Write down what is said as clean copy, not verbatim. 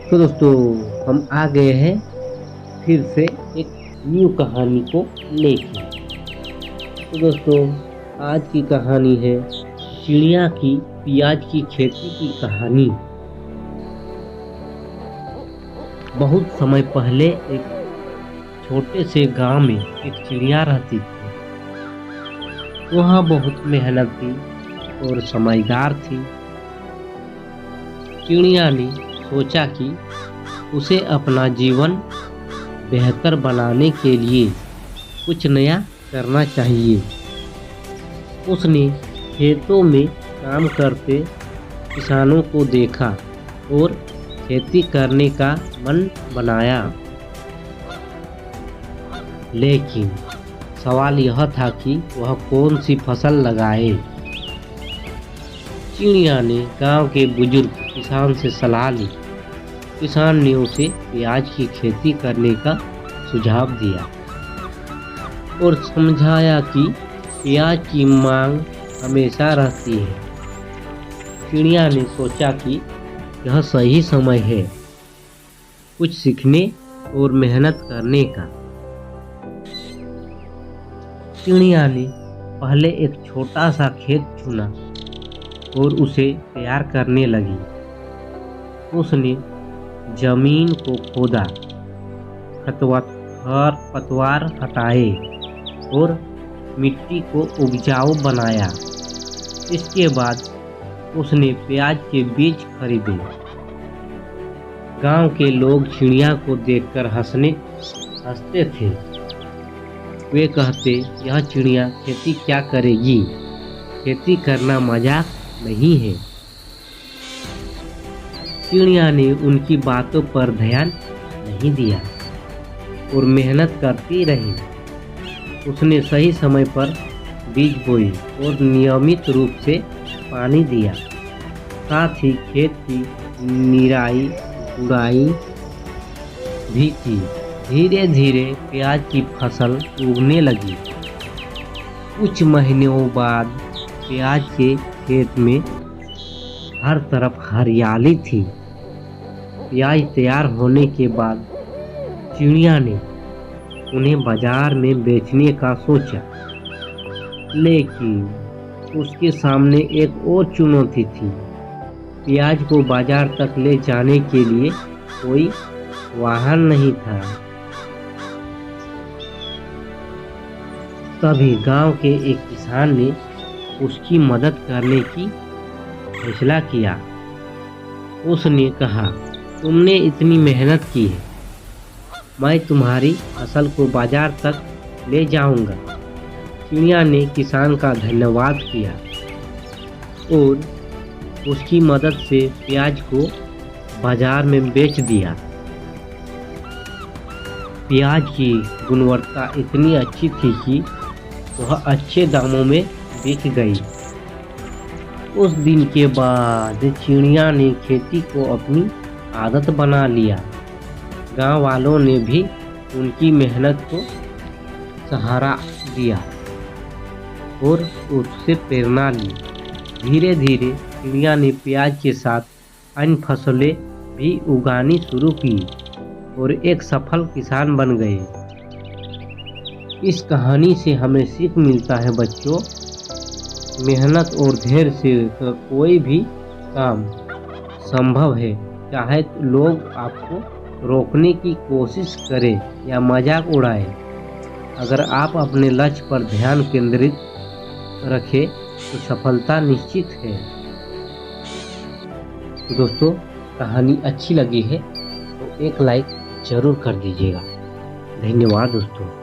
तो दोस्तों हम आ गए हैं फिर से एक न्यू कहानी को लेके। तो दोस्तों आज की कहानी है चिड़िया की प्याज की खेती की कहानी। बहुत समय पहले एक छोटे से गांव में एक चिड़िया रहती थी। वह बहुत मेहनती और समझदार थी। चिड़िया ने सोचा कि उसे अपना जीवन बेहतर बनाने के लिए कुछ नया करना चाहिए। उसने खेतों में काम करते किसानों को देखा और खेती करने का मन बनाया। लेकिन सवाल यह था कि वह कौन सी फसल लगाए। चिड़िया ने गांव के बुजुर्ग किसान से सलाह ली। किसान ने उसे प्याज की खेती करने का सुझाव दिया और समझाया कि प्याज की मांग हमेशा रहती है। चिड़िया ने सोचा कि यह सही समय है कुछ सीखने और मेहनत करने का। चिड़िया ने पहले एक छोटा सा खेत चुना और उसे तैयार करने लगी। उसने जमीन को खोदा, खरपतवार हटाए और मिट्टी को उपजाऊ बनाया। इसके बाद उसने प्याज के बीज खरीदे। गांव के लोग चिड़िया को देखकर हंसते थे। वे कहते, यह चिड़िया खेती क्या करेगी, खेती करना मजाक नहीं है। चिड़िया ने उनकी बातों पर ध्यान नहीं दिया और मेहनत करती रही। उसने सही समय पर बीज बोए और नियमित रूप से पानी दिया। साथ ही खेत की निराई गुड़ाई भी की। धीरे धीरे प्याज की फसल उगने लगी। कुछ महीनों बाद प्याज के खेत में हर तरफ हरियाली थी। प्याज तैयार होने के बाद चिड़िया ने उन्हें बाजार में बेचने का सोचा। लेकिन उसके सामने एक और चुनौती थी। प्याज को बाजार तक ले जाने के लिए कोई वाहन नहीं था। तभी गांव के एक किसान ने उसकी मदद करने की फैसला किया। उसने कहा, तुमने इतनी मेहनत की है, मैं तुम्हारी फसल को बाजार तक ले जाऊंगा। चिड़िया ने किसान का धन्यवाद किया और उसकी मदद से प्याज को बाजार में बेच दिया। प्याज की गुणवत्ता इतनी अच्छी थी कि वह अच्छे दामों में बिक गई। उस दिन के बाद चिड़िया ने खेती को अपनी आदत बना लिया। गांव वालों ने भी उनकी मेहनत को सहारा दिया और उससे प्रेरणा ली। धीरे धीरे चिड़िया ने प्याज के साथ अन्य फसलें भी उगानी शुरू की और एक सफल किसान बन गए। इस कहानी से हमें सीख मिलता है बच्चों, मेहनत और धैर्य से कोई भी काम संभव है। चाहे लोग आपको रोकने की कोशिश करें या मजाक उड़ाएं, अगर आप अपने लक्ष्य पर ध्यान केंद्रित रखें तो सफलता निश्चित है। दोस्तों कहानी अच्छी लगी है तो एक लाइक जरूर कर दीजिएगा। धन्यवाद दोस्तों।